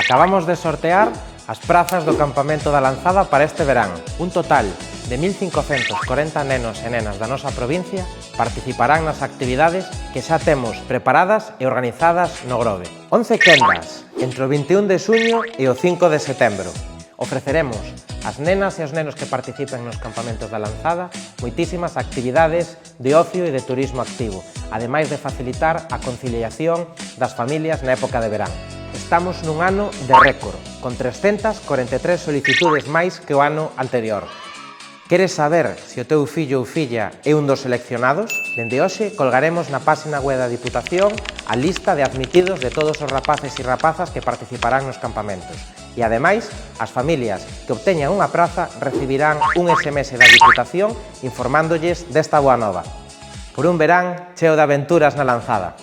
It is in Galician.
Acabamos de sortear as prazas do campamento da Lanzada para este verán. Un total de 1.540 nenos e nenas da nosa provincia participarán nas actividades que xa temos preparadas e organizadas no Grove. 11 quendas entre o 21 de xuño e o 5 de setembro. Ofreceremos ás nenas e aos nenos que participen nos campamentos da Lanzada moitísimas actividades de ocio e de turismo activo, ademais de facilitar a conciliación das familias na época de verán. Estamos nun ano de récord, con 343 solicitudes máis que o ano anterior. Queres saber se o teu fillo ou filla é un dos seleccionados? Dende hoxe colgaremos na página web da Diputación a lista de admitidos de todos os rapaces e rapazas que participarán nos campamentos. E, ademais, as familias que obteñan unha praza recibirán un SMS da Diputación informándolles desta boa nova. Por un verán cheo de aventuras na Lanzada.